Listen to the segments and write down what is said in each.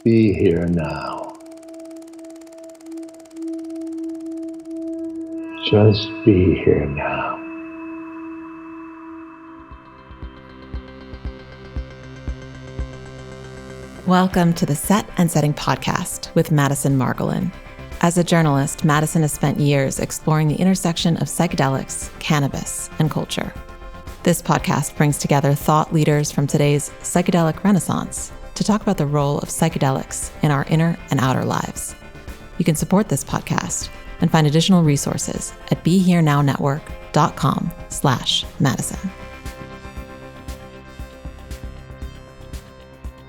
Be here now. Just be here now. Welcome to the Set and Setting podcast with Madison Margolin. As a journalist, Madison has spent years exploring the intersection of psychedelics, cannabis, and culture. This podcast brings together thought leaders from today's psychedelic renaissance to talk about the role of psychedelics in our inner and outer lives. You can support this podcast and find additional resources at BeHereNowNetwork.com/Madison.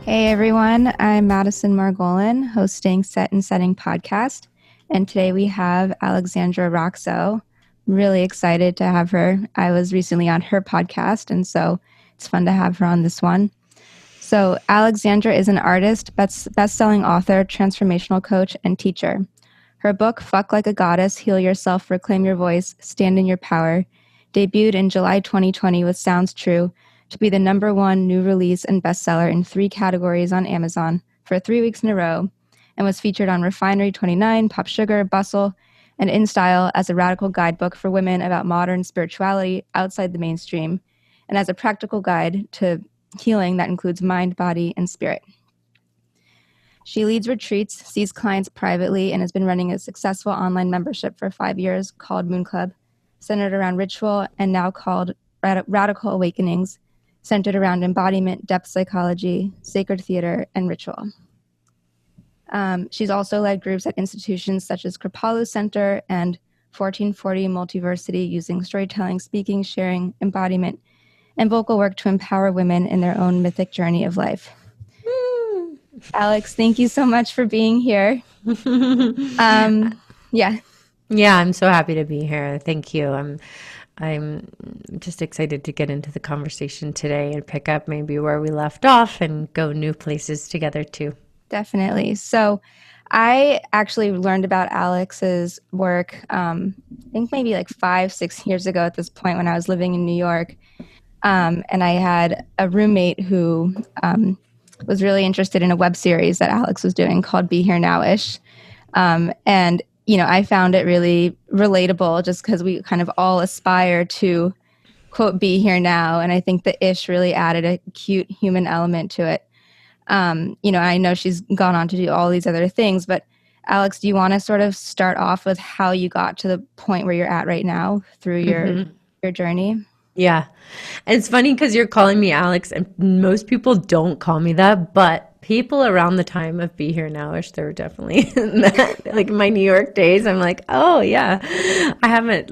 Hey everyone, I'm Madison Margolin, hosting Set and Setting podcast, and today we have Alexandra Roxo. I'm really excited to have her. I was recently on her podcast, and so it's fun to have her on this one. So Alexandra is an artist, best-selling author, transformational coach, and teacher. Her book, Fuck Like a Goddess, Heal Yourself, Reclaim Your Voice, Stand in Your Power, debuted in July 2020 with Sounds True, to be the #1 new release and bestseller in 3 categories on Amazon for 3 weeks in a row, and was featured on Refinery 29, Pop Sugar, Bustle, and In Style as a radical guidebook for women about modern spirituality outside the mainstream, and as a practical guide to healing that includes mind, body, and spirit. She leads retreats, sees clients privately, and has been running a successful online membership for 5 years called Moon Club, centered around ritual, and now called Radical Awakenings, centered around embodiment, depth psychology, sacred theater, and ritual. She's also led groups at institutions such as Kripalu Center and 1440 Multiversity, using storytelling, speaking, sharing, embodiment, and vocal work to empower women in their own mythic journey of life. Alex, thank you so much for being here. Yeah, I'm so happy to be here. Thank you. I'm just excited to get into the conversation today and pick up maybe where we left off and go new places together too. Definitely. So I actually learned about Alex's work, I think maybe like 5-6 years ago at this point, when I was living in New York. And I had a roommate who was really interested in a web series that Alex was doing called Be Here Nowish. And you know, I found it really relatable just because we kind of all aspire to, quote, be here now. And I think the ish really added a cute human element to it. You know, I know she's gone on to do all these other things, but Alex, do you want to sort of start off with how you got to the point where you're at right now through your journey? Yeah. And it's funny because you're calling me Alex, and most people don't call me that, but people around the time of Be Here Nowish, they were definitely that, like my New York days. I'm like, oh yeah, I haven't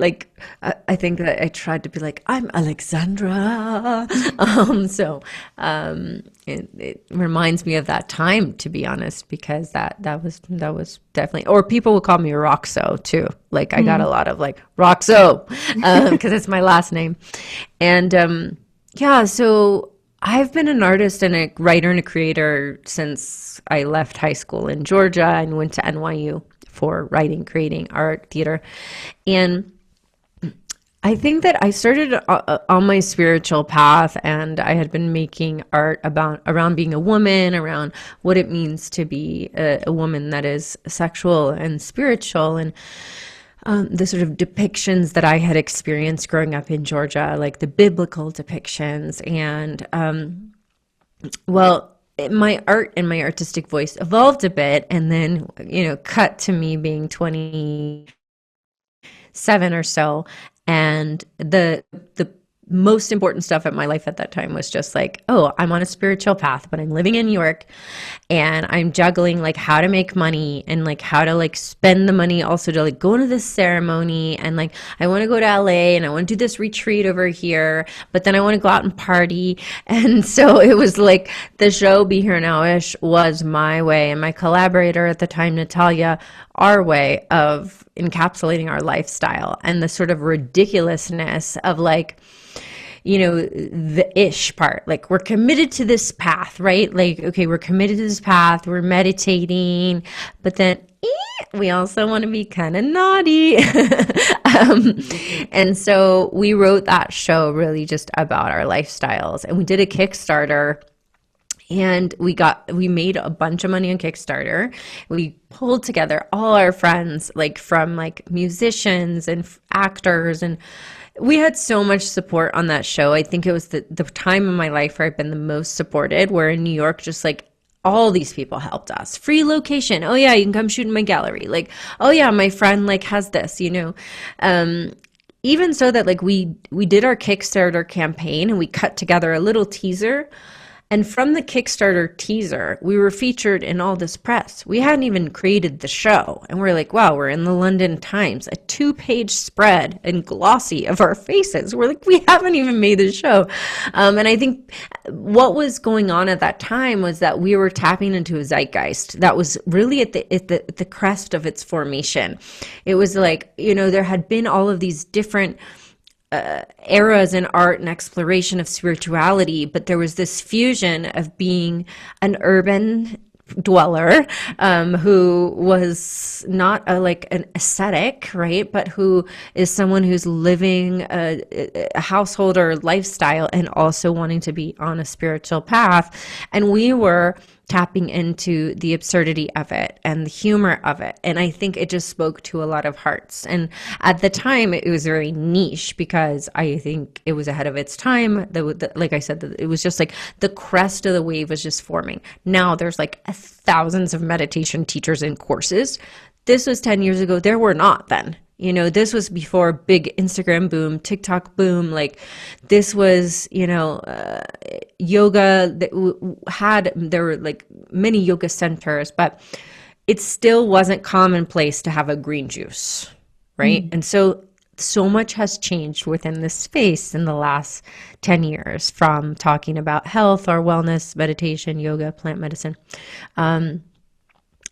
I think that I tried to be like, I'm Alexandra. It reminds me of that time, to be honest, because that was definitely, or people would call me Roxo too. Like I got a lot of like Roxo, because it's my last name. And yeah, so I've been an artist and a writer and a creator since I left high school in Georgia and went to NYU for writing, creating, art, theater. And I think that I started on my spiritual path, and I had been making art around being a woman, around what it means to be a woman that is sexual and spiritual, and the sort of depictions that I had experienced growing up in Georgia, like the biblical depictions. And my art and my artistic voice evolved a bit, and then, you know, cut to me being 27 or so. And the most important stuff in my life at that time was just like, oh, I'm on a spiritual path, but I'm living in New York, and I'm juggling like how to make money and like how to like spend the money also to like go to this ceremony, and like I want to go to LA and I want to do this retreat over here, but then I want to go out and party. And so it was like the show Be Here Nowish was my way, and my collaborator at the time, Natalia, our way of encapsulating our lifestyle and the sort of ridiculousness of like, you know, the ish part. Like, we're committed to this path, right? Like, okay, we're committed to this path, we're meditating, but then we also want to be kind of naughty. And so we wrote that show really just about our lifestyles, and we did a Kickstarter. And we made a bunch of money on Kickstarter. We pulled together all our friends, like from like musicians and actors, and we had so much support on that show. I think it was the time in my life where I've been the most supported, where in New York, just like all these people helped us. Free location. Oh yeah, you can come shoot in my gallery. Like, oh yeah, my friend like has this, you know. Even so that like we did our Kickstarter campaign and we cut together a little teaser. And from the Kickstarter teaser, we were featured in all this press. We hadn't even created the show. And we're like, wow, we're in the London Times, a 2-page spread and glossy of our faces. We're like, we haven't even made the show. And I think what was going on at that time was that we were tapping into a zeitgeist that was really at the crest of its formation. It was like, you know, there had been all of these different eras in art and exploration of spirituality, but there was this fusion of being an urban dweller who was not like an ascetic, right, but who is someone who's living a household or lifestyle and also wanting to be on a spiritual path. And we were tapping into the absurdity of it and the humor of it. And I think it just spoke to a lot of hearts. And at the time, it was very niche because I think it was ahead of its time. Like I said, it was just like the crest of the wave was just forming. Now there's like thousands of meditation teachers and courses. This was 10 years ago. There were not then. You know, this was before big Instagram boom, TikTok boom. Like this was, you know, yoga that there were like many yoga centers, but it still wasn't commonplace to have a green juice, right? And so much has changed within this space in the last 10 years, from talking about health or wellness, meditation, yoga, plant medicine.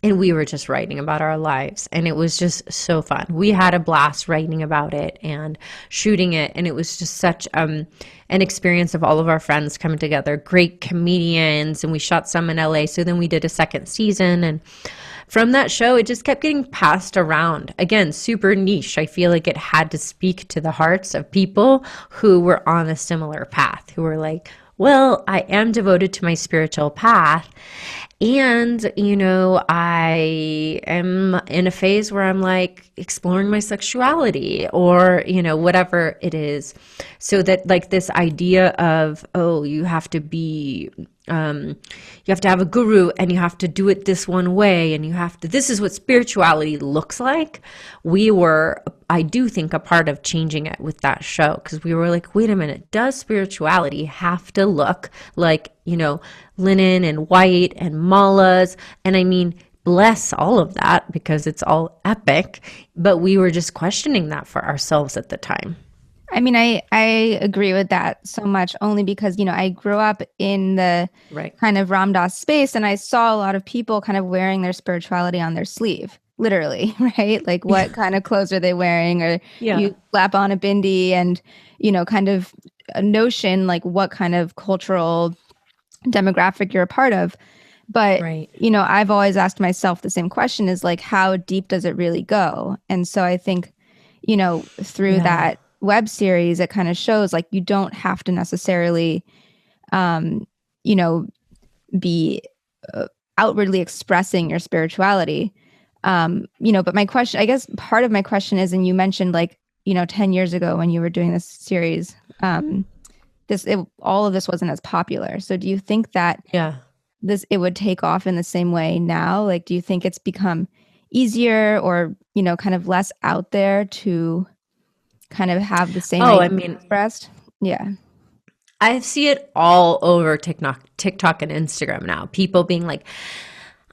And we were just writing about our lives, and it was just so fun. We had a blast writing about it and shooting it, and it was just such an experience of all of our friends coming together, great comedians, and we shot some in LA. So then we did a second season, and from that show, it just kept getting passed around. Again, super niche. I feel like it had to speak to the hearts of people who were on a similar path, who were like, well, I am devoted to my spiritual path. And, you know, I am in a phase where I'm like exploring my sexuality or, you know, whatever it is. So that like this idea of, oh, you have to be, you have to have a guru and you have to do it this one way and you have to, this is what spirituality looks like. We were, I do think, a part of changing it with that show, because we were like, wait a minute, does spirituality have to look like, you know, linen and white and malas? And I mean, bless all of that because it's all epic, but we were just questioning that for ourselves at the time. I mean, I agree with that so much, only because, you know, I grew up in the kind of Ram Dass space, and I saw a lot of people kind of wearing their spirituality on their sleeve, literally, right? Like what kind of clothes are they wearing? Or you slap on a bindi and, you know, kind of a notion like what kind of cultural demographic you're a part of. But, you know, I've always asked myself the same question, is like, how deep does it really go? And so I think, you know, through that web series, it kind of shows like you don't have to necessarily, you know, be outwardly expressing your spirituality. You know, but my question, I guess part of my question is, and you mentioned like, you know, 10 years ago when you were doing this series, all of this wasn't as popular. So do you think that it would take off in the same way now? Like, do you think it's become easier or, you know, kind of less out there to kind of have the same expressed? Yeah. I see it all over TikTok and Instagram now. People being like,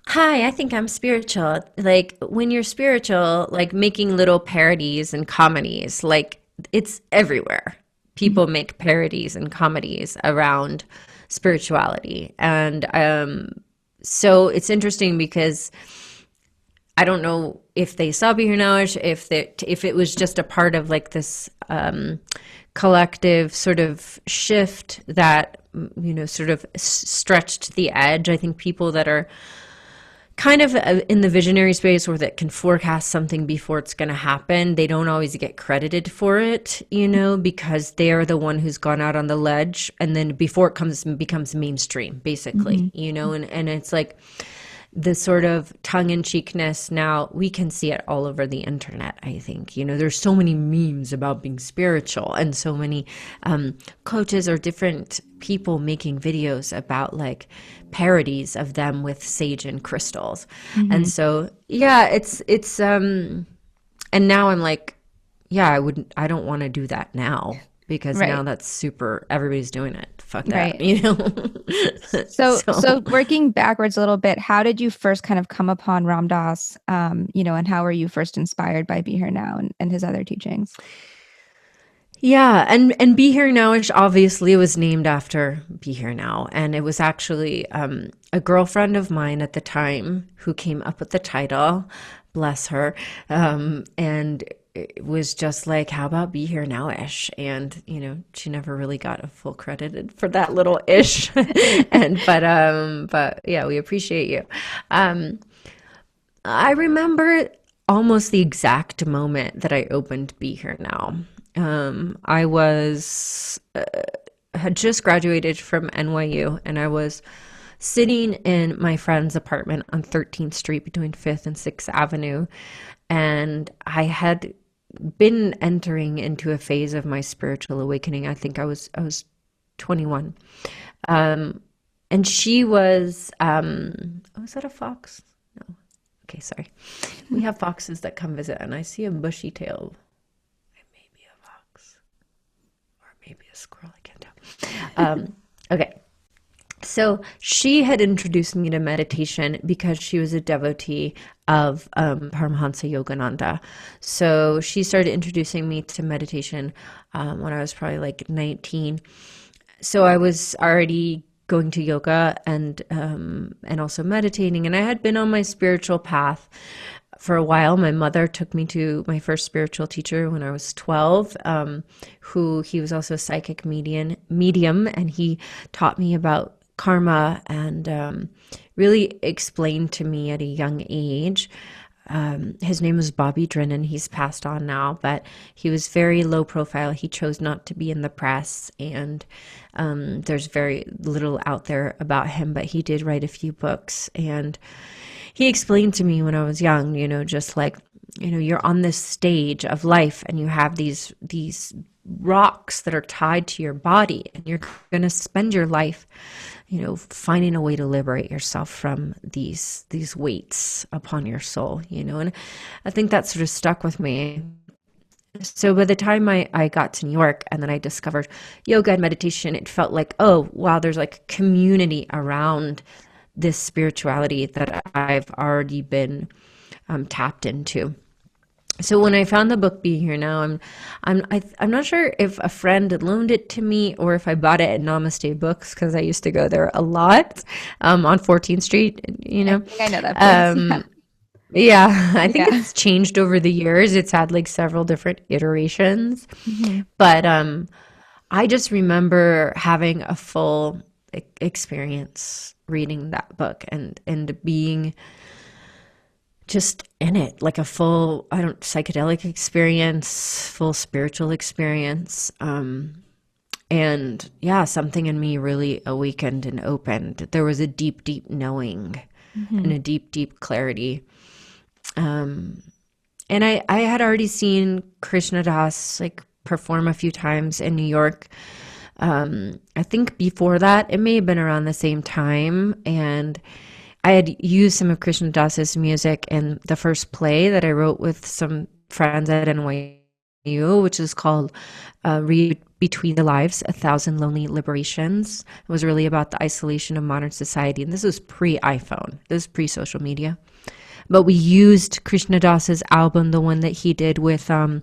hi, I think I'm spiritual. Like when you're spiritual, like making little parodies and comedies, like it's everywhere. People make parodies and comedies around spirituality. And so it's interesting because I don't know if they saw Here Nowish, if it was just a part of like this collective sort of shift that, you know, sort of stretched the edge. I think people that are kind of in the visionary space, or that can forecast something before it's going to happen, they don't always get credited for it, because they're the one who's gone out on the ledge, and then before it becomes mainstream, basically, and it's like the sort of tongue-in-cheekness. Now we can see it all over the internet. I think, there's so many memes about being spiritual, and so many coaches or different people making videos about like parodies of them with sage and crystals. And so, it's and now I'm like, I don't want to do that now, because now that's super, everybody's doing it. Fuck that, So working backwards a little bit, how did you first kind of come upon Ram Dass, and how were you first inspired by Be Here Now and his other teachings? Yeah, and Be Here Nowish obviously was named after Be Here Now, and it was actually a girlfriend of mine at the time who came up with the title, bless her, and it was just like, how about Be Here Nowish? And she never really got a full credited for that little ish, but yeah, we appreciate you. I remember almost the exact moment that I opened Be Here Now. I had just graduated from NYU, and I was sitting in my friend's apartment on 13th Street between 5th and 6th Avenue. And I had been entering into a phase of my spiritual awakening. I think I was 21. And she was, was that a fox? No. Okay, sorry. We have foxes that come visit, and I see a bushy tail. Maybe a squirrel, I can't tell. Okay. So she had introduced me to meditation because she was a devotee of Paramahansa Yogananda. So she started introducing me to meditation when I was probably like 19. So I was already going to yoga and also meditating, and I had been on my spiritual path for a while. My mother took me to my first spiritual teacher when I was 12, he was also a psychic medium, and he taught me about karma and really explained to me at a young age. His name was Bobby Drennan. He's passed on now, but he was very low profile. He chose not to be in the press, and there's very little out there about him, but he did write a few books. And he explained to me when I was young, just like, you're on this stage of life, and you have these rocks that are tied to your body, and you're going to spend your life, finding a way to liberate yourself from these weights upon your soul, and I think that sort of stuck with me. So by the time I got to New York, and then I discovered yoga and meditation, it felt like, oh, wow, there's like a community around this spirituality that I've already been tapped into. So when I found the book Be Here Now, I'm not sure if a friend had loaned it to me or if I bought it at Namaste Books, because I used to go there a lot on 14th Street. I think I know that place. Yeah, I think it's changed over the years. It's had like several different iterations, but I just remember having a full experience reading that book and being just in it, like a full, psychedelic experience, full spiritual experience. And yeah, something in me really awakened and opened. There was a deep, deep knowing and a deep, deep clarity. And I had already seen Krishna Das like perform a few times in New York. I think before that, it may have been around the same time. And I had used some of Krishna Das's music in the first play that I wrote with some friends at NYU, which is called Read Between the Lives, 1,000 Lonely Liberations. It was really about the isolation of modern society. And this was pre-iPhone. This was pre-social media. But we used Krishna Das's album, the one that he did with the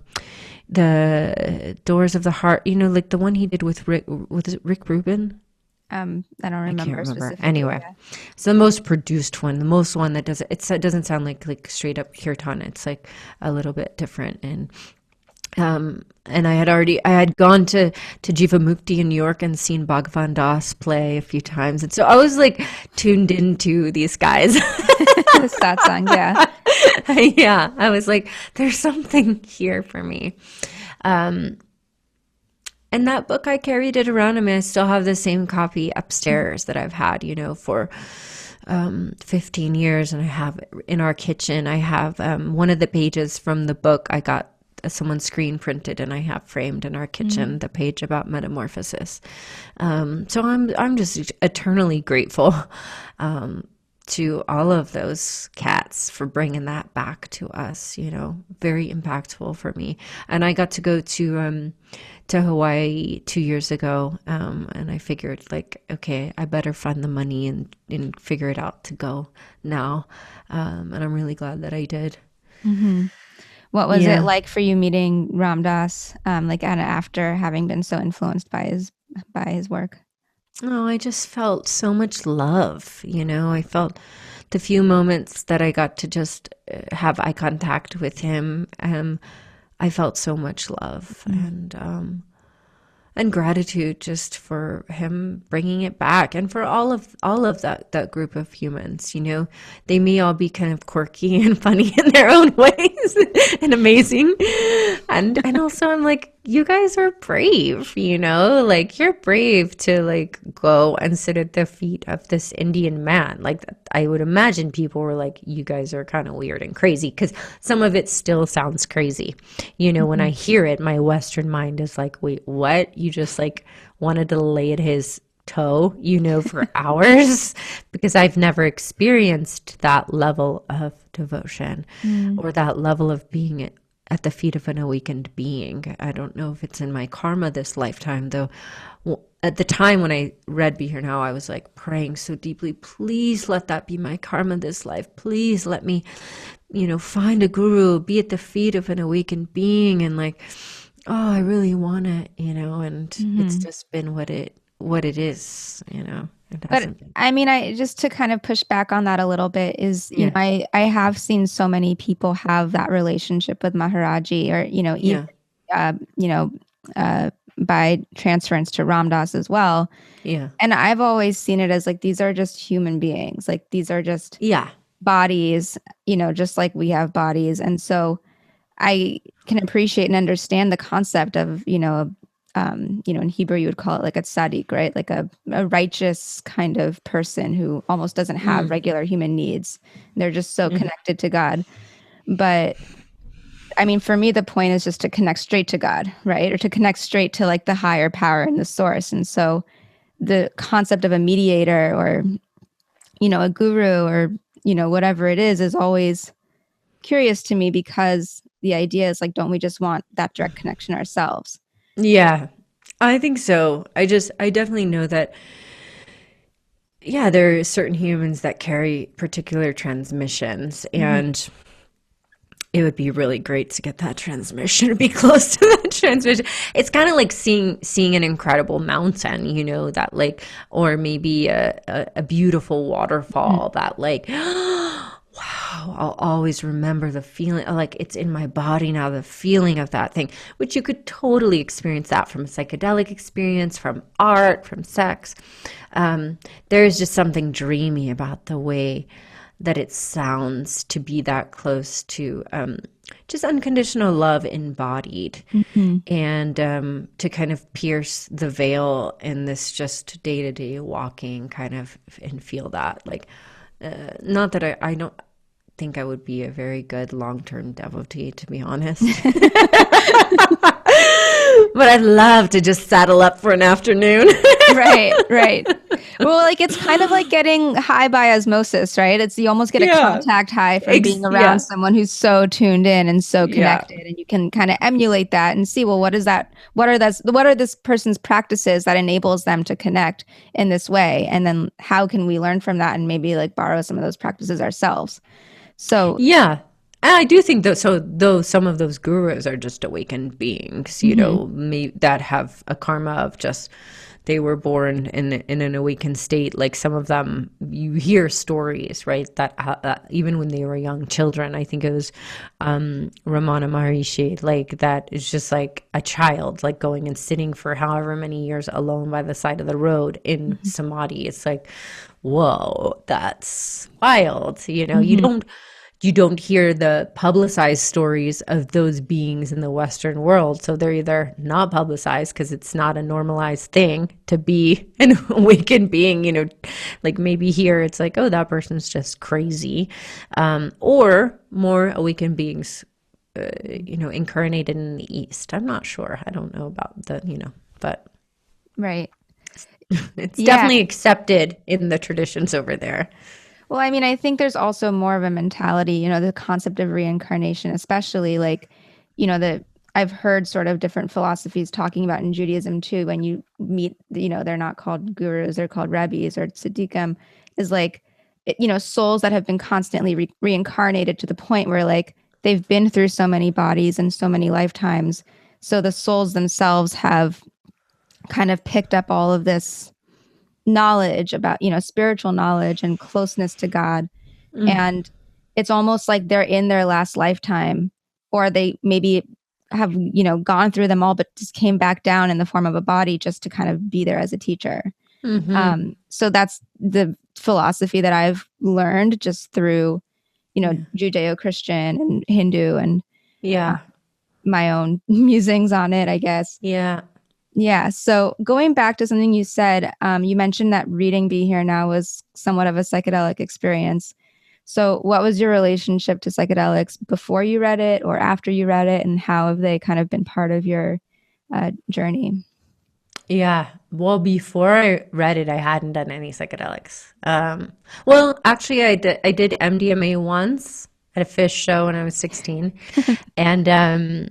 Doors of the Heart, like the one he did with Rick Rubin. I don't remember specifically. Anyway, it's the most produced one, the most one that doesn't, it doesn't sound like straight up kirtan. It's like a little bit different. And I had gone to Jivamukti in New York and seen Bhagavan Das play a few times. And so I was like tuned into these guys. The satsang, yeah. Yeah. I was like, there's something here for me. And that book, I carried it around. I mean, I still have the same copy upstairs that I've had, for 15 years. And I have in our kitchen, I have one of the pages from the book I got someone screen printed, and I have framed in our kitchen the page about metamorphosis. So I'm just eternally grateful to all of those cats for bringing that back to us. Very impactful for me. And I got to go to Hawaii 2 years ago, and I figured like, okay, I better find the money and figure it out to go now. And I'm really glad that I did. Mm-hmm. What was it like for you meeting Ram Dass, like after having been so influenced by his work? Oh, I just felt so much love. I felt the few moments that I got to just have eye contact with him. I felt so much love and gratitude just for him bringing it back, and for all of that group of humans. They may all be kind of quirky and funny in their own ways and amazing, and also I'm like, you guys are brave, like you're brave to like go and sit at the feet of this Indian man. Like, I would imagine people were like, you guys are kind of weird and crazy, because some of it still sounds crazy. When I hear it, my Western mind is like, wait, what? You just like wanted to lay at his toe, for hours, because I've never experienced that level of devotion or that level of being at the feet of an awakened being. I don't know if it's in my karma this lifetime, though. At the time when I read Be Here Now, I was like praying so deeply, please let that be my karma this life. Please let me, find a guru, be at the feet of an awakened being, and like, oh, I really want it, and it's just been what it is, But I mean, I just to kind of push back on that a little bit is, I have seen so many people have that relationship with Maharaji, or, even, by transference to Ram Dass as well. Yeah. And I've always seen it as like, these are just human beings. Like, these are just bodies, just like we have bodies. And so I can appreciate and understand the concept of, in Hebrew, you would call it like a tzaddik, right? Like a righteous kind of person who almost doesn't have regular human needs. They're just so connected to God. But I mean, for me, the point is just to connect straight to God, right? Or to connect straight to like the higher power and the source. And so the concept of a mediator or, a guru or, whatever it is always curious to me, because the idea is like, don't we just want that direct connection ourselves? Yeah, I think so. I definitely know that, there are certain humans that carry particular transmissions, and it would be really great to get that transmission, to be close to that transmission. It's kind of like seeing an incredible mountain, that like, or maybe a beautiful waterfall that like, wow, I'll always remember the feeling, like it's in my body now, the feeling of that thing, which you could totally experience that from a psychedelic experience, from art, from sex. There's just something dreamy about the way that it sounds to be that close to just unconditional love embodied, and to kind of pierce the veil in this just day-to-day walking kind of, and feel that like, not that I don't think I would be a very good long-term devotee, to be honest. But I'd love to just saddle up for an afternoon. Right. Well, like it's kind of like getting high by osmosis, right? You almost get a contact high from being around someone who's so tuned in and so connected, and you can kind of emulate that and see, well, what is that? What are this person's practices that enables them to connect in this way? And then how can we learn from that and maybe like borrow some of those practices ourselves? So yeah. I do think though some of those gurus are just awakened beings, that have a karma of just they were born in an awakened state. Like some of them, you hear stories, right? That even when they were young children, I think it was Ramana Maharishi, like that is just like a child, like going and sitting for however many years alone by the side of the road in samadhi. It's like, whoa, that's wild. You don't hear the publicized stories of those beings in the Western world. So they're either not publicized because it's not a normalized thing to be an awakened being, like maybe here it's like, oh, that person's just crazy. Or more awakened beings, incarnated in the East. I'm not sure. I don't know about but Right. it's definitely accepted in the traditions over there. Well, I mean, I think there's also more of a mentality, the concept of reincarnation, especially like, I've heard sort of different philosophies talking about in Judaism too. When you meet, they're not called gurus, they're called rabbis or tzaddikim, is like, souls that have been constantly reincarnated to the point where like they've been through so many bodies and so many lifetimes. So the souls themselves have kind of picked up all of this knowledge about, spiritual knowledge and closeness to God. And it's almost like they're in their last lifetime, or they maybe have, gone through them all, but just came back down in the form of a body just to kind of be there as a teacher. So that's the philosophy that I've learned just through, Judeo-Christian and Hindu and my own musings on it, I guess. Yeah. So going back to something you said, you mentioned that reading Be Here Now was somewhat of a psychedelic experience. So what was your relationship to psychedelics before you read it or after you read it? And how have they kind of been part of your journey? Yeah. Well, before I read it, I hadn't done any psychedelics. Well, actually, I did MDMA once at a Fish show when I was 16. And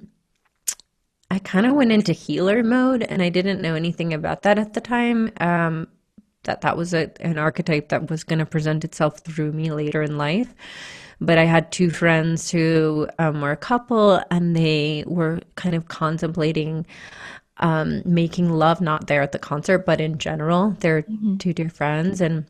I kind of went into healer mode, and I didn't know anything about that at the time. That was an archetype that was going to present itself through me later in life. But I had two friends who were a couple, and they were kind of contemplating making love, not there at the concert, but in general. They're two dear friends, and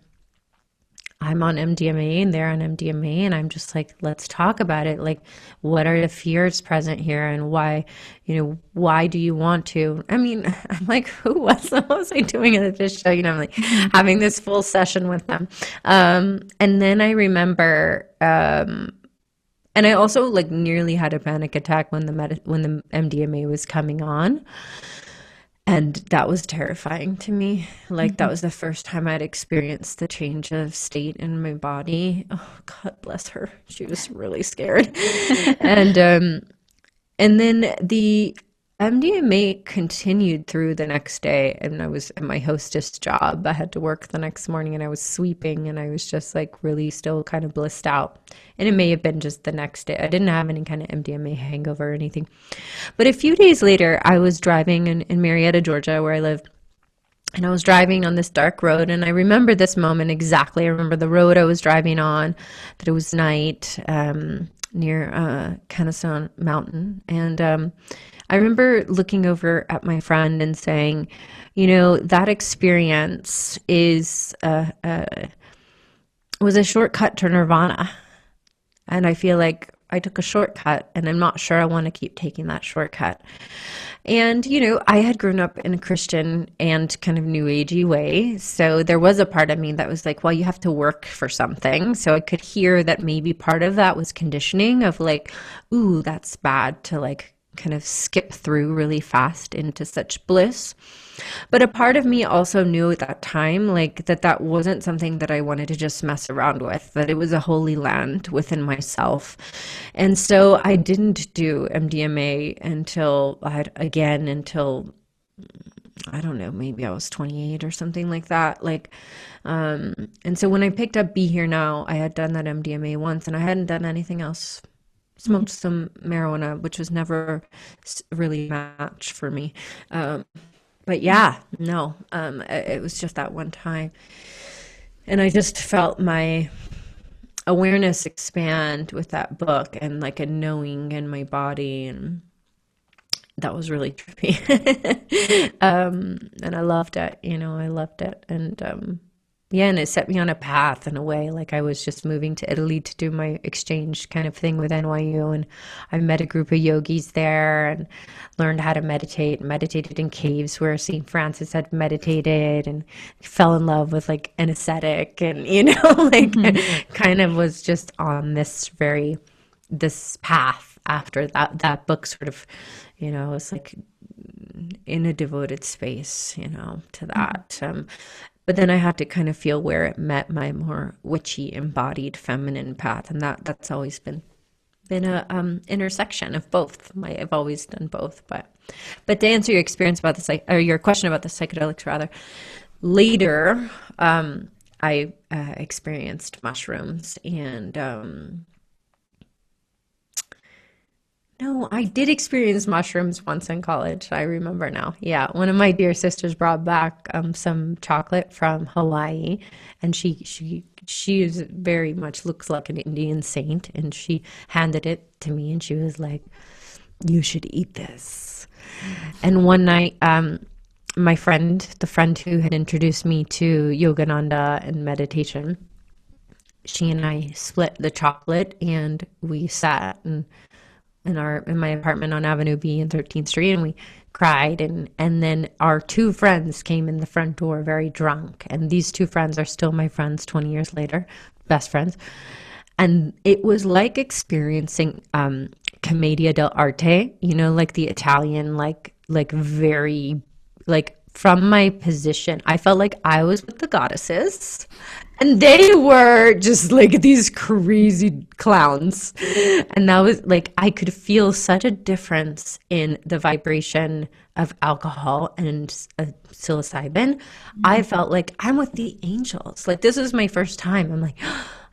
I'm on MDMA and they're on MDMA, and I'm just like, let's talk about it. Like, what are the fears present here, and why do you want to? I mean, I'm like, what was I doing at this show? I'm like having this full session with them. And then I remember, and I also like nearly had a panic attack when the MDMA was coming on. And that was terrifying to me. Like that was the first time I'd experienced the change of state in my body. Oh, God bless her. She was really scared. And then the MDMA continued through the next day, and I was at my hostess job. I had to work the next morning, and I was sweeping, and I was just like really still kind of blissed out. And it may have been just the next day. I didn't have any kind of MDMA hangover or anything. But a few days later, I was driving in Marietta, Georgia, where I live. And I was driving on this dark road, and I remember this moment exactly. I remember the road I was driving on, that it was night near Kennesaw Mountain. And I remember looking over at my friend and saying, that experience was a shortcut to nirvana. And I feel like I took a shortcut, and I'm not sure I want to keep taking that shortcut. And, I had grown up in a Christian and kind of new agey way. So there was a part of me that was like, well, you have to work for something. So I could hear that maybe part of that was conditioning of like, ooh, that's bad to like kind of skip through really fast into such bliss. But a part of me also knew at that time, like that wasn't something that I wanted to just mess around with, that it was a holy land within myself. And so I didn't do MDMA until I don't know, maybe I was 28 or something like that. And so when I picked up Be Here Now, I had done that MDMA once, and I hadn't done anything else. Smoked some marijuana, which was never really a match for me. But yeah, no, it was just that one time. And I just felt my awareness expand with that book, and like a knowing in my body. that was really trippy. And I loved it, I loved it. And yeah, and it set me on a path in a way. Like I was just moving to Italy to do my exchange kind of thing with NYU, and I met a group of yogis there and learned how to meditate, meditated in caves where St. Francis had meditated, and fell in love with like an ascetic, and like kind of was just on this path after that book sort of, was like in a devoted space, to that. But then I had to kind of feel where it met my more witchy, embodied feminine path, and that's always been a intersection of both. I've always done both, but to answer your experience about your question about the psychedelics, rather, later I experienced mushrooms, and no, I did experience mushrooms once in college. I remember now. Yeah, one of my dear sisters brought back some chocolate from Hawaii, and she is very much looks like an Indian saint, and she handed it to me, and she was like, "You should eat this." And one night, my friend, the friend who had introduced me to Yogananda and meditation, she and I split the chocolate, and we sat in my apartment on Avenue B and 13th Street, and we cried, and then our two friends came in the front door very drunk, and these two friends are still my friends 20 years later, best friends. And it was like experiencing commedia dell'arte, like the Italian, like very, like from my position, I felt like I was with the goddesses, and they were just like these crazy clowns. And that was like, I could feel such a difference in the vibration of alcohol and psilocybin. Mm-hmm. I felt like I'm with the angels. Like this was my first time. I'm like,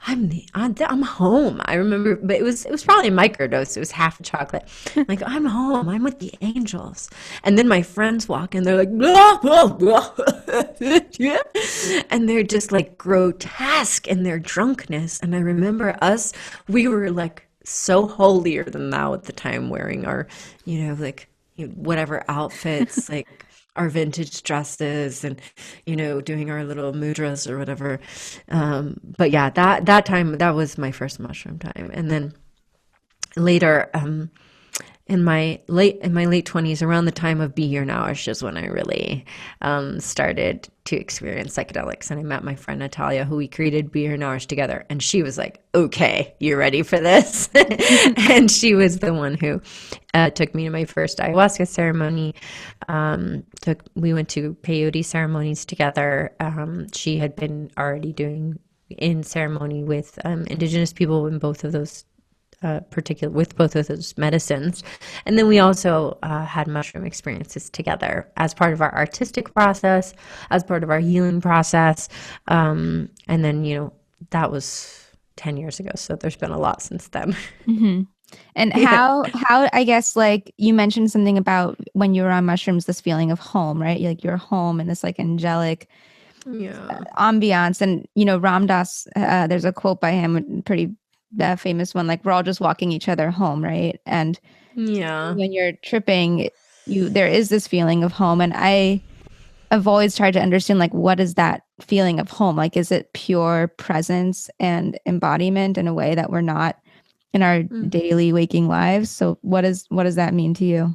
I'm home. I remember, but it was probably a microdose. It was half a chocolate. Like, I'm home. I'm with the angels. And then my friends walk in. They're like, blah, blah, blah. And they're just like grotesque in their drunkenness. And I remember we were like so holier than thou at the time, wearing our, like whatever outfits, like our vintage dresses, and doing our little mudras or whatever. But yeah, that time, that was my first mushroom time. And then later, in my late 20s, around the time of Be Here Nowish, is when I really started to experience psychedelics. And I met my friend Natalia, who we created Be Here Nowish together. And she was like, okay, you ready for this? And she was the one who took me to my first ayahuasca ceremony. We went to peyote ceremonies together. She had been already doing in ceremony with indigenous people in both of those with both of those medicines. And then we also had mushroom experiences together as part of our artistic process, as part of our healing process. And then, that was 10 years ago. So there's been a lot since then. Mm-hmm. And how, I guess, like you mentioned something about when you were on mushrooms, this feeling of home, right? You're home in this like angelic ambiance. And, Ram Dass, there's a quote by him, pretty famous one, like, we're all just walking each other home, right? And when you're tripping, there is this feeling of home. And I've always tried to understand, like, what is that feeling of home? Like, is it pure presence and embodiment in a way that we're not in our daily waking lives? So what does that mean to you?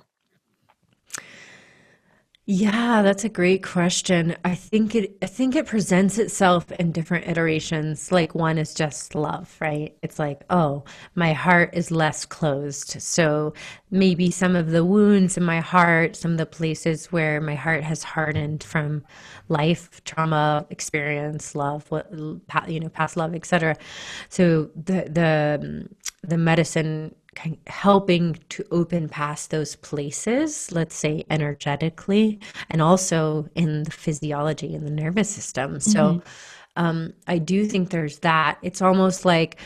Yeah, that's a great question. I think it presents itself in different iterations. Like, one is just love, right? It's like, oh, my heart is less closed. So maybe some of the wounds in my heart, some of the places where my heart has hardened from life, trauma, experience, love, past love, etc. So the medicine helping to open past those places, let's say energetically, and also in the physiology and the nervous system. So I do think there's that. It's almost like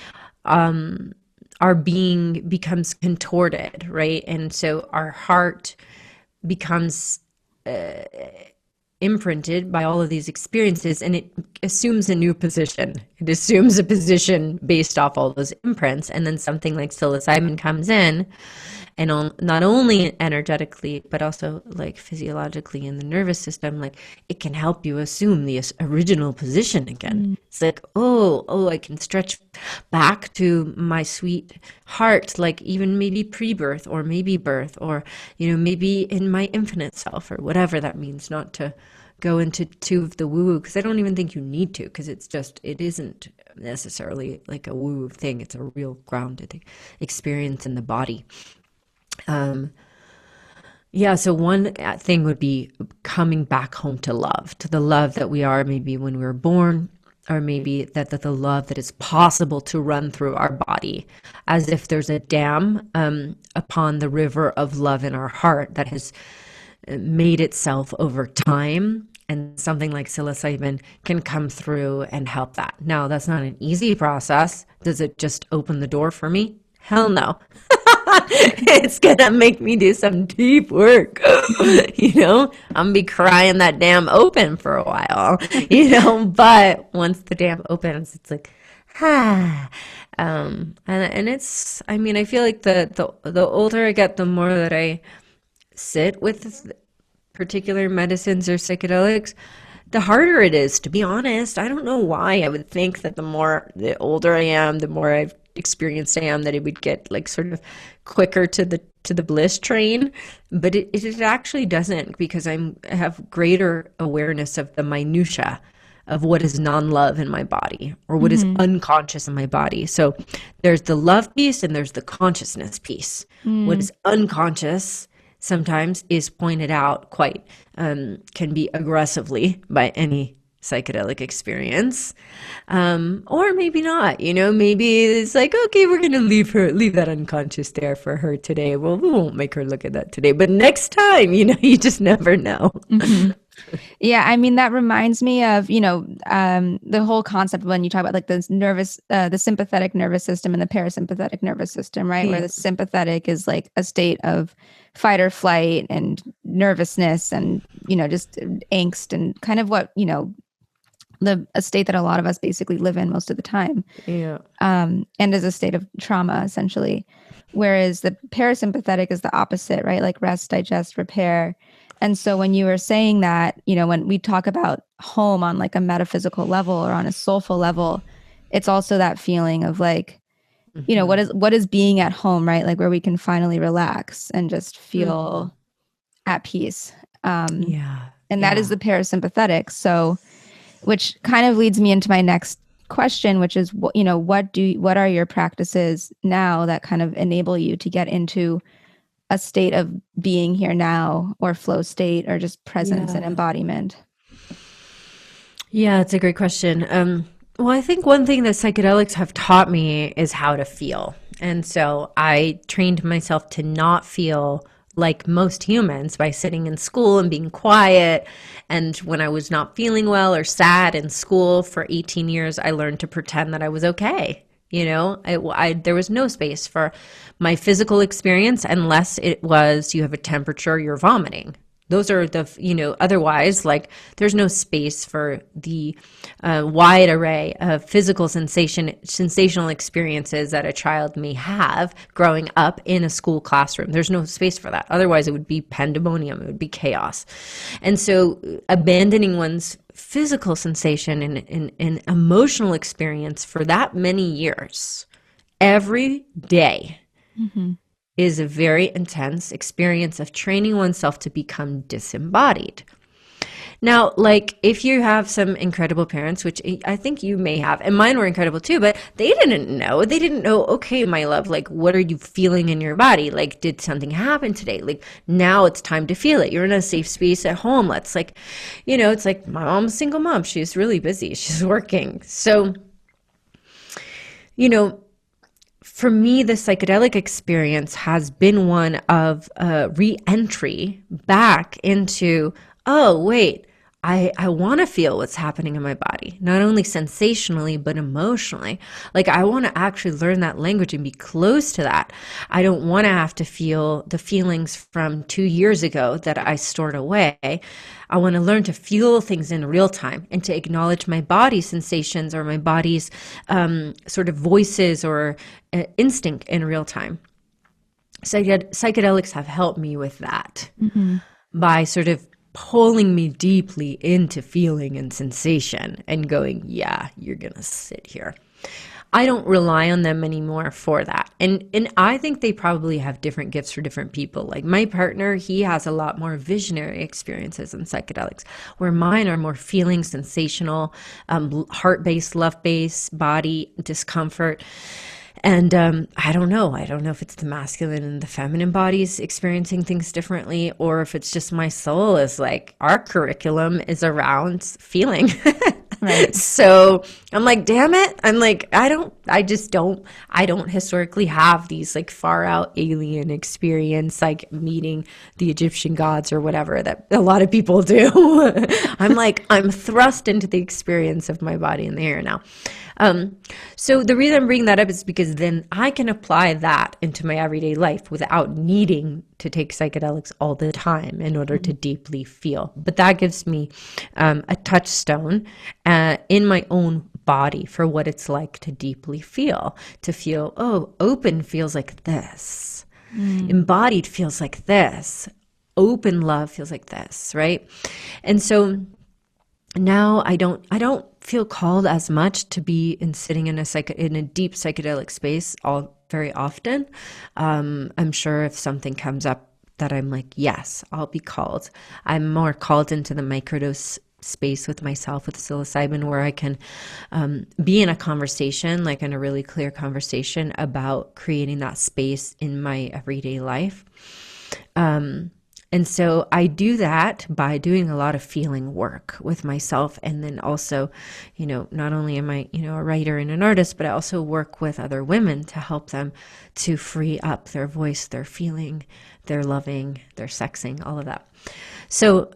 our being becomes contorted, right? And so our heart becomes imprinted by all of these experiences, and it assumes a new position. It assumes a position based off all those imprints, and then something like psilocybin comes in and not only energetically, but also like physiologically in the nervous system, like it can help you assume the original position again. It's like, oh, I can stretch back to my sweet heart, like even maybe pre-birth or maybe birth, or, maybe in my infinite self, or whatever that means, not to go into too of the woo-woo, because I don't even think you need to, because it isn't necessarily like a woo thing. It's a real grounded experience in the body. So one thing would be coming back home to the love that we are maybe when we were born, or maybe that the love that is possible to run through our body, as if there's a dam upon the river of love in our heart that has made itself over time, and something like psilocybin can come through and help that. Now, that's not an easy process. Does it just open the door for me? Hell no. It's gonna make me do some deep work. I'm gonna be crying that dam open for a while, but once the dam opens, it's like, and it's, I feel like the older I get, the more that I sit with particular medicines or psychedelics, the harder it is, to be honest. I don't know why. I would think that the older I am, the more I've experienced I am, that it would get like sort of quicker to the bliss train, but it actually doesn't, because I have greater awareness of the minutia of what is non-love in my body, or what is unconscious in my body. So there's the love piece and there's the consciousness piece. What is unconscious sometimes is pointed out quite, can be aggressively by any psychedelic experience, or maybe not. Maybe it's like, okay, we're gonna leave that unconscious there for her today. Well, we won't make her look at that today, but next time, you just never know. Yeah, that reminds me of, the whole concept when you talk about like the sympathetic nervous system and the parasympathetic nervous system, right? Where the sympathetic is like a state of fight or flight and nervousness and, just angst and kind of what, a state that a lot of us basically live in most of the time. Yeah. And is a state of trauma, essentially. Whereas the parasympathetic is the opposite, right? Like rest, digest, repair. And so when you were saying that, when we talk about home on like a metaphysical level or on a soulful level, it's also that feeling of like, what is being at home, right? Like where we can finally relax and just feel at peace. And that is the parasympathetic. So, which kind of leads me into my next question, which is, what are your practices now that kind of enable you to get into a state of being here now, or flow state, or just presence and embodiment? Yeah, it's a great question. Well, I think one thing that psychedelics have taught me is how to feel. And so I trained myself to not feel like most humans by sitting in school and being quiet. And when I was not feeling well or sad in school for 18 years, I learned to pretend that I was okay. There was no space for my physical experience unless it was, you have a temperature, you're vomiting. Those are otherwise, like, there's no space for the wide array of physical sensational experiences that a child may have growing up in a school classroom. There's no space for that. Otherwise, it would be pandemonium. It would be chaos. And so abandoning one's physical sensation and emotional experience for that many years, every day, is a very intense experience of training oneself to become disembodied. Now, like, if you have some incredible parents, which I think you may have, and mine were incredible too, but they didn't know, okay, my love, like, what are you feeling in your body? Like, did something happen today? Like, now it's time to feel it. You're in a safe space at home. Let's, like, it's like, my mom's a single mom. She's really busy. She's working. So, for me, the psychedelic experience has been one of re-entry back into, oh, wait, I want to feel what's happening in my body, not only sensationally, but emotionally. Like, I want to actually learn that language and be close to that. I don't want to have to feel the feelings from 2 years ago that I stored away. I want to learn to feel things in real time and to acknowledge my body's sensations or my body's sort of voices or instinct in real time. psychedelics have helped me with that by sort of pulling me deeply into feeling and sensation and going, yeah, you're going to sit here. I don't rely on them anymore for that. And I think they probably have different gifts for different people. Like my partner, he has a lot more visionary experiences in psychedelics, where mine are more feeling, sensational, heart-based, love-based, body discomfort. And I don't know if it's the masculine and the feminine bodies experiencing things differently, or if it's just my soul is like, our curriculum is around feeling. Right. So I'm like, damn it. I'm like, I don't historically have these like far out alien experience, like meeting the Egyptian gods or whatever that a lot of people do. I'm like, I'm thrust into the experience of my body in the here now. So the reason I'm bringing that up is because then I can apply that into my everyday life without needing to take psychedelics all the time in order to deeply feel. But that gives me a touchstone in my own body for what it's like to deeply feel, oh, open feels like this. Embodied feels like this. Open love feels like this, right? And so now I don't feel called as much to be sitting in a deep psychedelic space very often. I'm sure if something comes up that I'm like, yes, I'll be called. I'm more called into the microdose space with myself with psilocybin, where I can be in a conversation, like in a really clear conversation about creating that space in my everyday life. And so I do that by doing a lot of feeling work with myself. And then also, not only am I, a writer and an artist, but I also work with other women to help them to free up their voice, their feeling, their loving, their sexing, all of that. So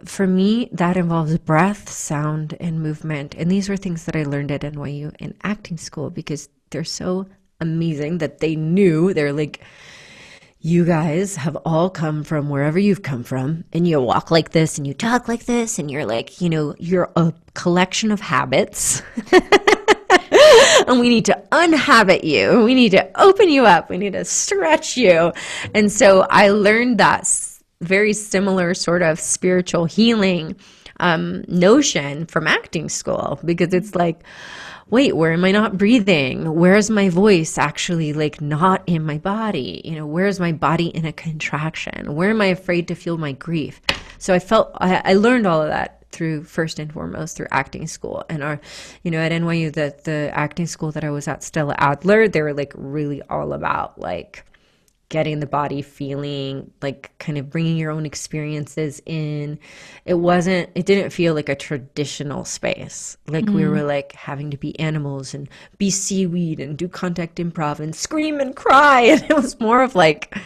for me, that involves breath, sound, and movement. And these were things that I learned at NYU in acting school, because they're so amazing that they're like, you guys have all come from wherever you've come from, and you walk like this and you talk like this, and you're like, you're a collection of habits. And we need to unhabit you. We need to open you up. We need to stretch you. And so I learned that very similar sort of spiritual healing notion from acting school, because it's like, wait, where am I not breathing? Where's my voice actually like not in my body? Where's my body in a contraction? Where am I afraid to feel my grief? So I learned all of that first and foremost through acting school. And at NYU, the acting school that I was at, Stella Adler, they were like really all about like getting the body feeling, like kind of bringing your own experiences in. It didn't feel like a traditional space. Like we were like having to be animals and be seaweed and do contact improv and scream and cry. And it was more of like,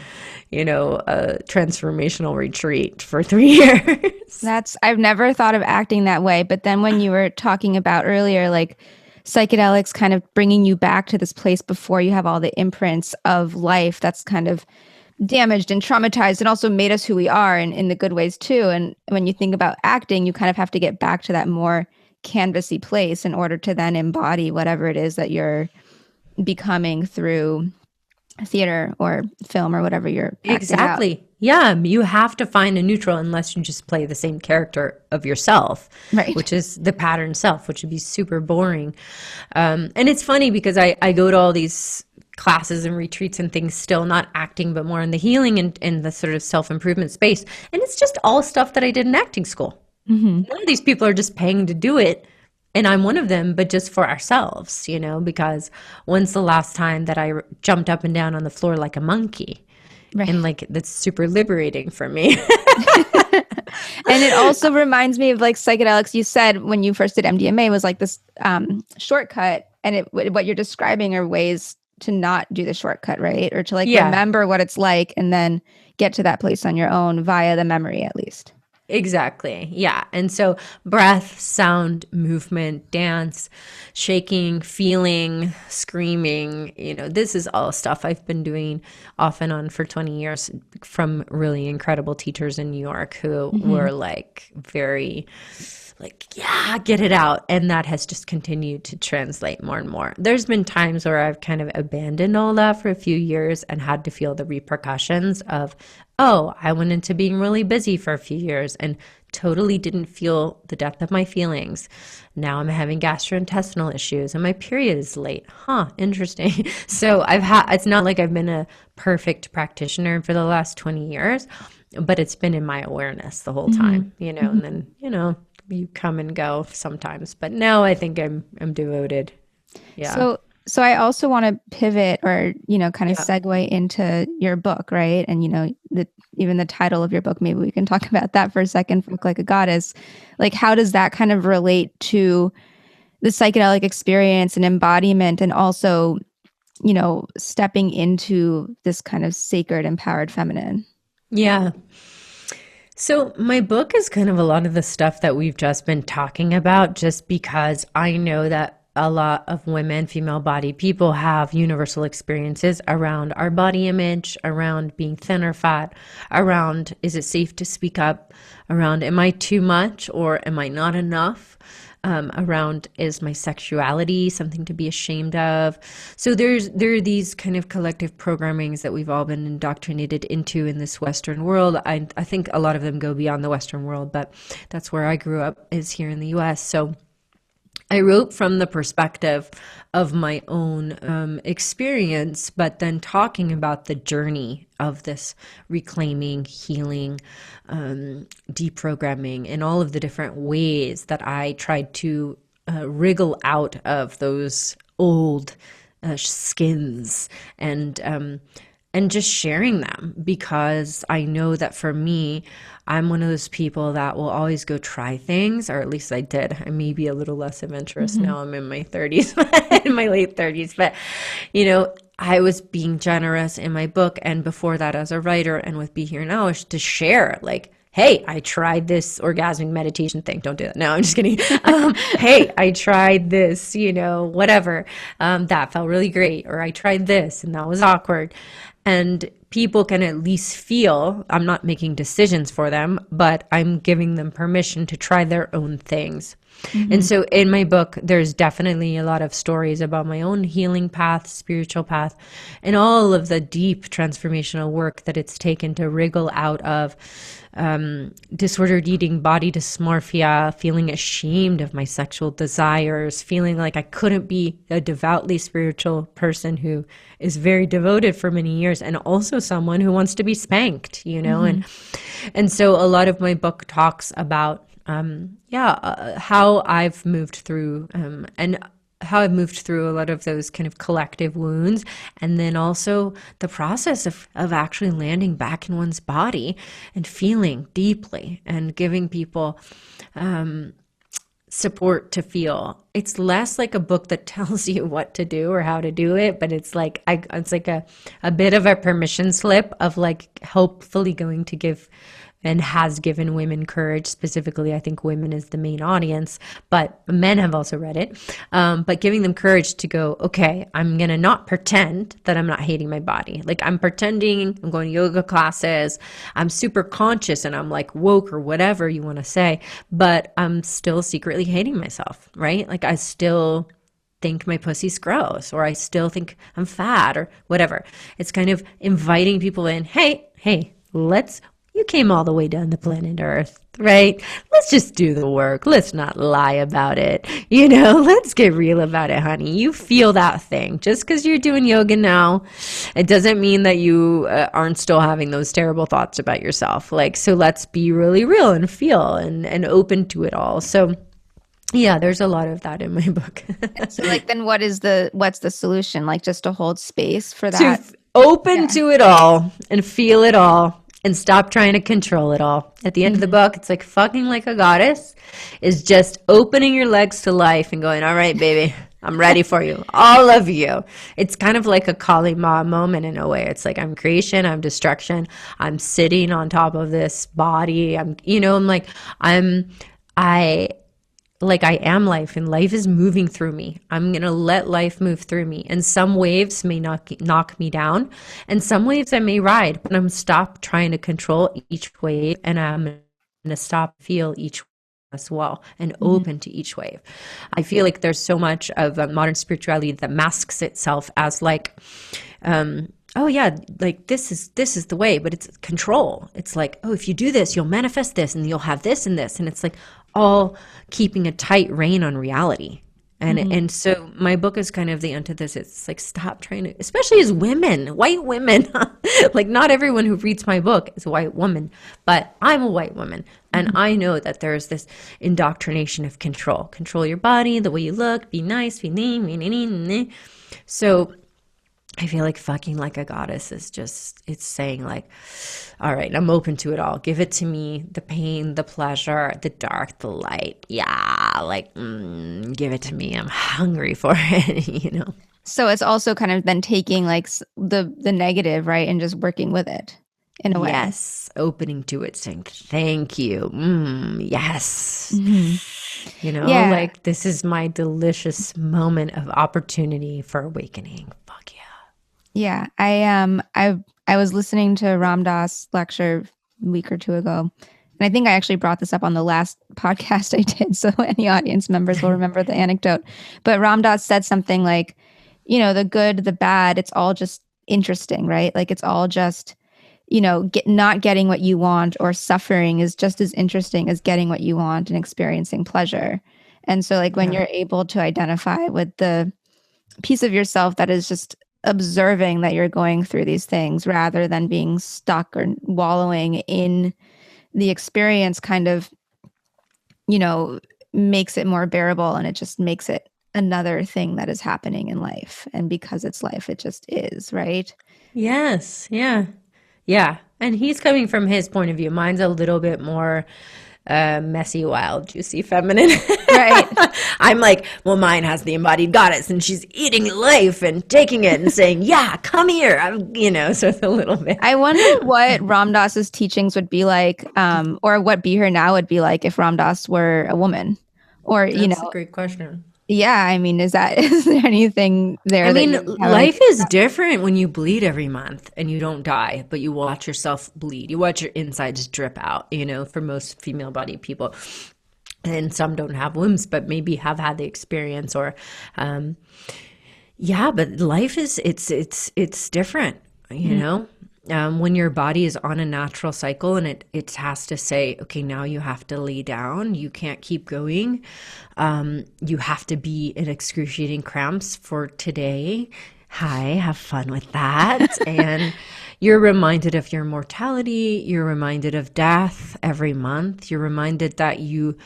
a transformational retreat for 3 years. I've never thought of acting that way. But then when you were talking about earlier, like psychedelics kind of bringing you back to this place before you have all the imprints of life that's kind of damaged and traumatized and also made us who we are, and in the good ways too. And when you think about acting, you kind of have to get back to that more canvassy place in order to then embody whatever it is that you're becoming through theater or film or whatever you're acting exactly out. Yeah, you have to find a neutral, unless you just play the same character of yourself, right? Which is the pattern self, which would be super boring. And it's funny because I go to all these classes and retreats and things, still not acting, but more in the healing and the sort of self-improvement space. And it's just all stuff that I did in acting school. None of these people are just paying to do it. And I'm one of them, but just for ourselves, because when's the last time that I jumped up and down on the floor like a monkey? Right. And like, that's super liberating for me. And it also reminds me of like psychedelics. You said when you first did MDMA was like this shortcut, and what you're describing are ways to not do the shortcut, right? Or to like remember what it's like and then get to that place on your own via the memory, at least. Exactly. Yeah. And so breath, sound, movement, dance, shaking, feeling, screaming, this is all stuff I've been doing off and on for 20 years from really incredible teachers in New York who were like very like, yeah, get it out. And that has just continued to translate more and more. There's been times where I've kind of abandoned all that for a few years and had to feel the repercussions of, oh, I went into being really busy for a few years and totally didn't feel the depth of my feelings. Now I'm having gastrointestinal issues and my period is late. Interesting. So it's not like I've been a perfect practitioner for the last 20 years, but it's been in my awareness the whole time, and then, you come and go sometimes, but now I think I'm devoted. Yeah. So I also want to pivot or, kind of segue into your book, right? And, even the title of your book, maybe we can talk about that for a second, Fuck Like a Goddess. Like, how does that kind of relate to the psychedelic experience and embodiment and also, stepping into this kind of sacred, empowered feminine? Yeah. So my book is kind of a lot of the stuff that we've just been talking about, just because I know that a lot of women, female-bodied people have universal experiences around our body image, around being thin or fat, around is it safe to speak up, around am I too much or am I not enough, around is my sexuality something to be ashamed of. So there are these kind of collective programmings that we've all been indoctrinated into in this Western world. I think a lot of them go beyond the Western world, but that's where I grew up, is here in the US. So I wrote from the perspective of my own experience, but then talking about the journey of this reclaiming, healing, deprogramming, and all of the different ways that I tried to wriggle out of those old skins and just sharing them, because I know that for me, I'm one of those people that will always go try things, or at least I did. I may be a little less adventurous now. I'm in my 30s, in my late 30s, but I was being generous in my book, and before that as a writer and with Be Here Nowish, to share, like, hey, I tried this orgasmic meditation thing. Don't do that. No, I'm just kidding. Hey, I tried this, whatever. That felt really great. Or I tried this and that was awkward. And people can at least feel I'm not making decisions for them, but I'm giving them permission to try their own things. And so in my book, there's definitely a lot of stories about my own healing path, spiritual path, and all of the deep transformational work that it's taken to wriggle out of disordered eating, body dysmorphia, feeling ashamed of my sexual desires, feeling like I couldn't be a devoutly spiritual person who is very devoted for many years, and also someone who wants to be spanked, and so a lot of my book talks about how I've moved through and how I've moved through a lot of those kind of collective wounds, and then also the process of actually landing back in one's body and feeling deeply and giving people support to feel. It's less like a book that tells you what to do or how to do it, but it's like it's like a bit of a permission slip of like hopefully going to give and has given women courage. Specifically, I think women is the main audience, but men have also read it. But giving them courage to go, okay, I'm going to not pretend that I'm not hating my body. Like I'm pretending I'm going to yoga classes. I'm super conscious and I'm like woke or whatever you want to say, but I'm still secretly hating myself, right? Like I still think my pussy's gross, or I still think I'm fat or whatever. It's kind of inviting people in. Hey, you came all the way down to planet Earth, right? Let's just do the work. Let's not lie about it. Let's get real about it, honey. You feel that thing. Just because you're doing yoga now, it doesn't mean that you aren't still having those terrible thoughts about yourself. So let's be really real and feel and open to it all. So yeah, there's a lot of that in my book. So then what's the solution? Like just to hold space for that? To it all and feel it all. And stop trying to control it all. At the end of the book, it's like fucking like a goddess is just opening your legs to life and going, all right, baby, I'm ready for you. All of you. It's kind of like a Kali Ma moment in a way. It's like I'm creation, I'm destruction. I'm sitting on top of this body. I am life, and life is moving through me. I'm going to let life move through me. And some waves may knock me down, and some waves I may ride, but I'm going to stop trying to control each wave, and I'm going to stop feel each as well, and open to each wave. I feel like there's so much of modern spirituality that masks itself as like, oh yeah, like this is the way, but it's control. It's like, oh, if you do this, you'll manifest this, and you'll have this and this, and it's like all keeping a tight rein on reality. And so my book is kind of the antithesis. It's like, stop trying to, especially as women, white women. Like, not everyone who reads my book is a white woman, but I'm a white woman. And I know that there's this indoctrination of control. Control your body, the way you look, be nice, be so I feel like fucking like a goddess is just, it's saying like, all right, I'm open to it all. Give it to me, the pain, the pleasure, the dark, the light. Yeah, like, give it to me. I'm hungry for it, you know? So it's also kind of then taking like the negative, right, and just working with it in a way. Yes, opening to it, saying, thank you. Yes. You know, like, this is my delicious moment of opportunity for awakening. Fuck yeah. Yeah, I was listening to Ram Dass lecture a week or two ago, and I think I actually brought this up on the last podcast I did, so any audience members will remember the anecdote. But Ram Dass said something like, you know, the good, the bad, it's all just interesting, right? Like, it's all just, you know, not getting what you want or suffering is just as interesting as getting what you want and experiencing pleasure. And so, like, when you're able to identify with the piece of yourself that is just observing that you're going through these things rather than being stuck or wallowing in the experience, kind of, you know, makes it more bearable, and it just makes it another thing that is happening in life. And because it's life, it just is, right? Yes. Yeah. Yeah. And he's coming from his point of view. Mine's a little bit more messy, wild, juicy, feminine. Right. I'm like, well, mine has the embodied goddess, and she's eating life and taking it and saying, yeah, come here. You know, so it's a little bit. I wonder what Ram Dass's teachings would be like, or what Be Here Now would be like if Ram Dass were a woman, or, you know. That's a great question. Yeah, I mean, is there anything there? I mean, life is different when you bleed every month and you don't die, but you watch yourself bleed. You watch your insides drip out, you know, for most female bodied people. And some don't have wombs, but maybe have had the experience, or, yeah, but life is, it's different, you know? When your body is on a natural cycle and it has to say, okay, now you have to lay down. You can't keep going. You have to be in excruciating cramps for today. Hi, have fun with that. And you're reminded of your mortality. You're reminded of death every month. You're reminded that you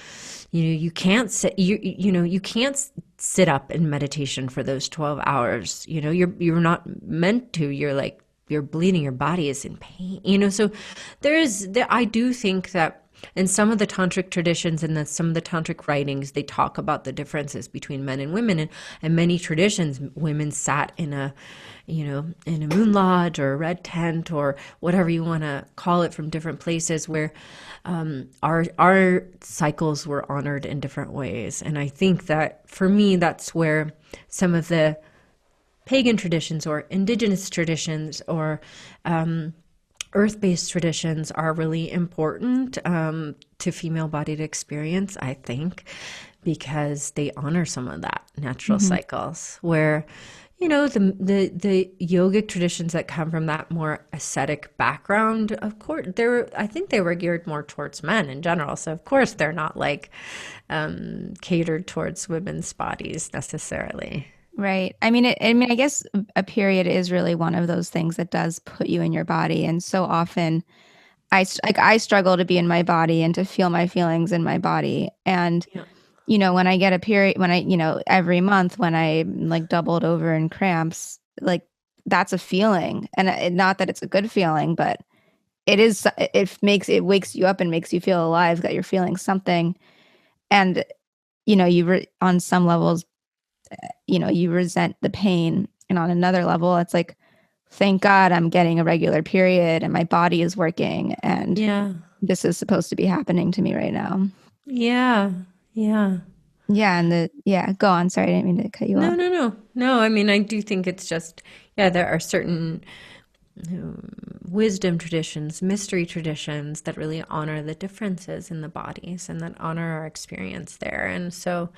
can't sit, you can't sit up in meditation for those 12 hours. You know, you're not meant to. You're bleeding, your body is in pain, you know. So I do think that in some of the tantric traditions and some of the tantric writings, they talk about the differences between men and women. And many traditions, women sat in a moon lodge or a red tent or whatever you want to call it, from different places where our cycles were honored in different ways. And I think that for me, that's where some of the pagan traditions or indigenous traditions or earth-based traditions are really important to female-bodied experience, I think, because they honor some of that natural cycles where, you know, the yogic traditions that come from that more ascetic background, of course, I think they were geared more towards men in general. So of course they're not like catered towards women's bodies necessarily. Right. I mean, I guess a period is really one of those things that does put you in your body. And so often I struggle to be in my body and to feel my feelings in my body. And, you know, when I get a period, every month when I like doubled over in cramps, like that's a feeling. And not that it's a good feeling, but it wakes you up and makes you feel alive, that you're feeling something. And, you know, on some levels, you know, you resent the pain. And on another level, it's like, thank God I'm getting a regular period and my body is working. And this is supposed to be happening to me right now. Yeah. Yeah. Yeah. And go on. Sorry, I didn't mean to cut you off. No. I mean, I do think it's just, there are certain wisdom traditions, mystery traditions that really honor the differences in the bodies and that honor our experience there. And so,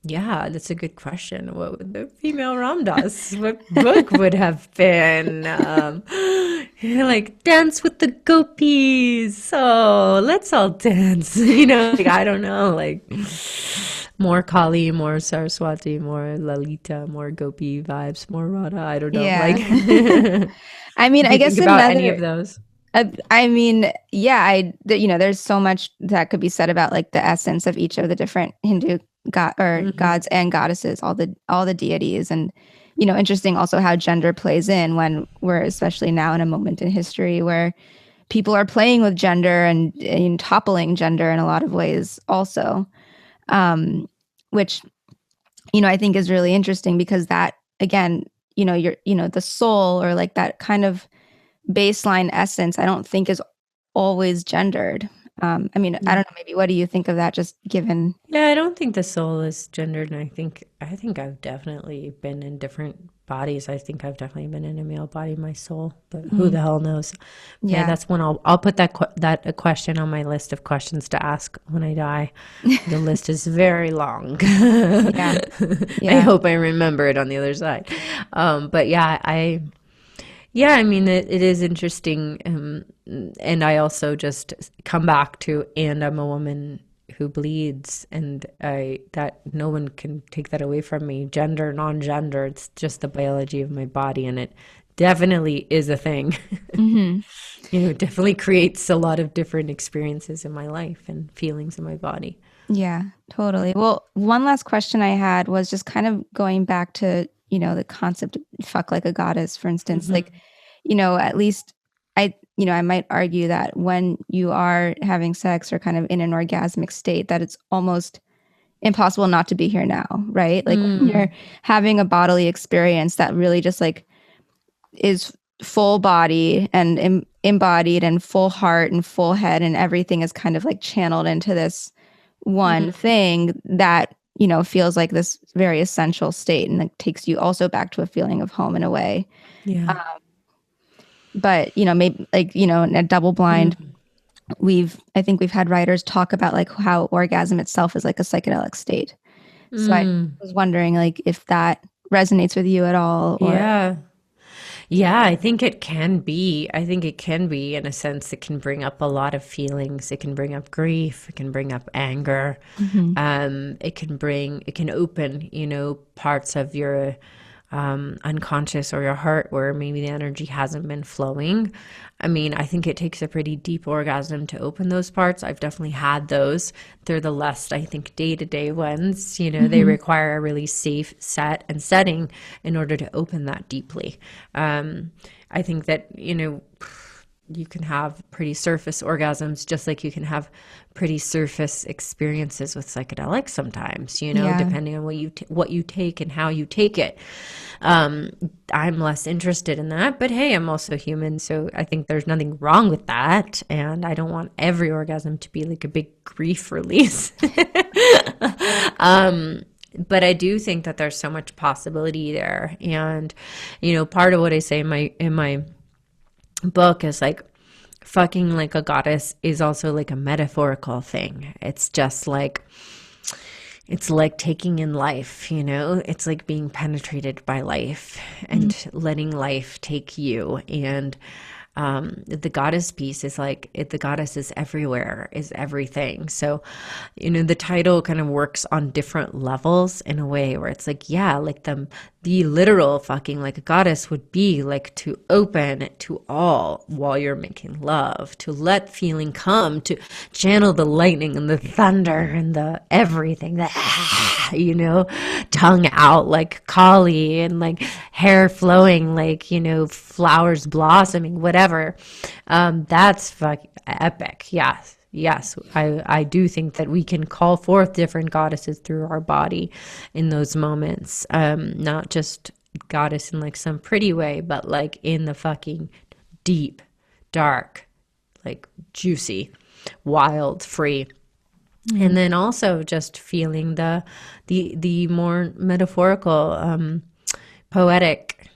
yeah, that's a good question. What would the female Ram Dass, what book would have been? Like, dance with the gopis. So let's all dance. Like, I don't know, like more Kali, more Saraswati, more Lalita, more gopi vibes, more Radha. I don't know. Yeah. Like, I mean, I guess think about another, any of those. I mean, yeah, there's so much that could be said about like the essence of each of the different Hindu gods and goddesses, all the deities, and interesting also how gender plays in when we're especially now in a moment in history where people are playing with gender and toppling gender in a lot of ways also, which I think is really interesting because that again, the soul or like that kind of baseline essence, I don't think is always gendered. I mean, I don't know, maybe what do you think of that, just given? Yeah, I don't think the soul is gendered, and I think I've definitely been in different bodies. I think I've definitely been in a male body, my soul, but who the hell knows? Yeah, that's when I'll put that a question on my list of questions to ask when I die. The list is very long. Yeah. I hope I remember it on the other side. But yeah, I mean, it is interesting. And I also just come back to, and I'm a woman who bleeds, and that no one can take that away from me. Gender, non-gender, it's just the biology of my body, and it definitely is a thing. It definitely creates a lot of different experiences in my life and feelings in my body. Yeah, totally. Well, one last question I had was just kind of going back to, the concept of fuck like a goddess, for instance, like, at least I might argue that when you are having sex or kind of in an orgasmic state, that it's almost impossible not to be here now, right? Like when you're having a bodily experience that really just like is full body and embodied and full heart and full head, and everything is kind of like channeled into this one thing that feels like this very essential state, and it takes you also back to a feeling of home in a way. Yeah. But maybe like in a double blind, I think we've had writers talk about like how orgasm itself is like a psychedelic state. So I was wondering like if that resonates with you at all. Or... Yeah, I think it can be. I think it can be, in a sense. It can bring up a lot of feelings. It can bring up grief. It can bring up anger. It can open, parts of your unconscious or your heart where maybe the energy hasn't been flowing. I mean, I think it takes a pretty deep orgasm to open those parts. I've definitely had those. They're the less, I think, day-to-day ones. They require a really safe setting in order to open that deeply. I think that, you can have pretty surface orgasms, just like you can have pretty surface experiences with psychedelics sometimes, depending on what you take and how you take it. I'm less interested in that, but hey, I'm also human, so I think there's nothing wrong with that, and I don't want every orgasm to be like a big grief release. But I do think that there's so much possibility there, and part of what I say in my book is like, fucking like a goddess is also like a metaphorical thing. It's just like, it's like taking in life, it's like being penetrated by life and letting life take you. And the goddess piece is like, the goddess is everywhere, is everything. So, the title kind of works on different levels in a way where it's like, yeah, like the literal fucking like a goddess would be like to open to all while you're making love, to let feeling come, to channel the lightning and the thunder and the everything, the tongue out like Kali, and like hair flowing like, flowers blossoming, whatever. That's fucking epic. Yes, I do think that we can call forth different goddesses through our body in those moments. Not just goddess in like some pretty way, but like in the fucking deep, dark, like juicy, wild, free. And then also just feeling the more metaphorical, poetic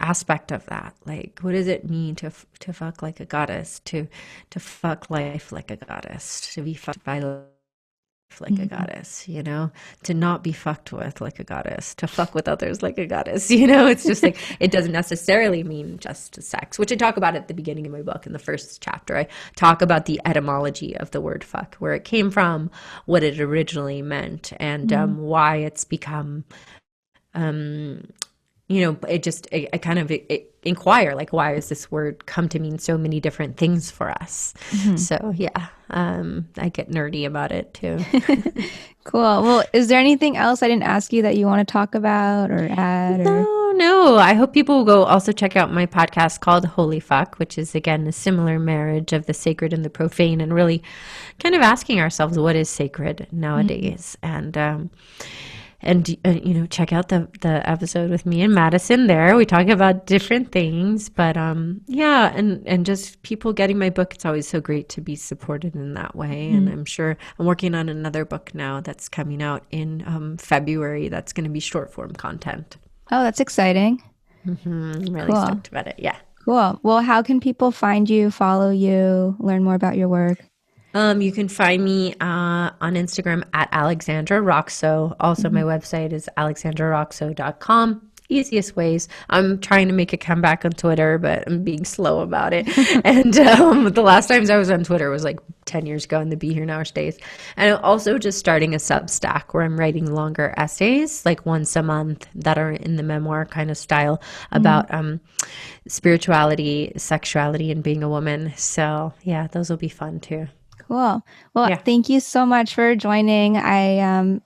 aspect of that. Like, what does it mean to fuck like a goddess, to fuck life like a goddess, to be fucked by life like a goddess, you know, to not be fucked with like a goddess, to fuck with others like a goddess, you know? It's just like, it doesn't necessarily mean just sex, which I talk about at the beginning of my book. In the first chapter, I talk about the etymology of the word fuck, where it came from, what it originally meant, and why it's become you know, I kind of inquire, like, why has this word come to mean so many different things for us? So yeah, I get nerdy about it too. Cool. Well, is there anything else I didn't ask you that you want to talk about or add? No. I hope people will go also check out my podcast called Holy Fuck, which is, again, a similar marriage of the sacred and the profane, and really kind of asking ourselves, what is sacred nowadays? And you know, check out the episode with me and Madison there. We talk about different things, but yeah, and just people getting my book. It's always so great to be supported in that way. And I'm sure I'm working on another book now that's coming out in February. That's going to be short form content. Oh, that's exciting. I'm really stoked about it. Yeah. Cool. Well, how can people find you, follow you, learn more about your work? You can find me on Instagram at Alexandra Roxo. Also, my website is alexandraroxo.com. Easiest ways. I'm trying to make a comeback on Twitter, but I'm being slow about it. And the last times I was on Twitter was like 10 years ago in the Be Here Nowish days. And I'm also just starting a Substack where I'm writing longer essays, like once a month, that are in the memoir kind of style about spirituality, sexuality, and being a woman. So yeah, those will be fun too. Cool. Well, thank you so much for joining. I've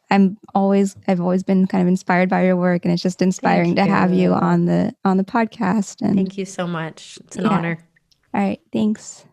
always been kind of inspired by your work, and it's just inspiring to have you on the podcast. And thank you so much. It's an honor. All right. Thanks.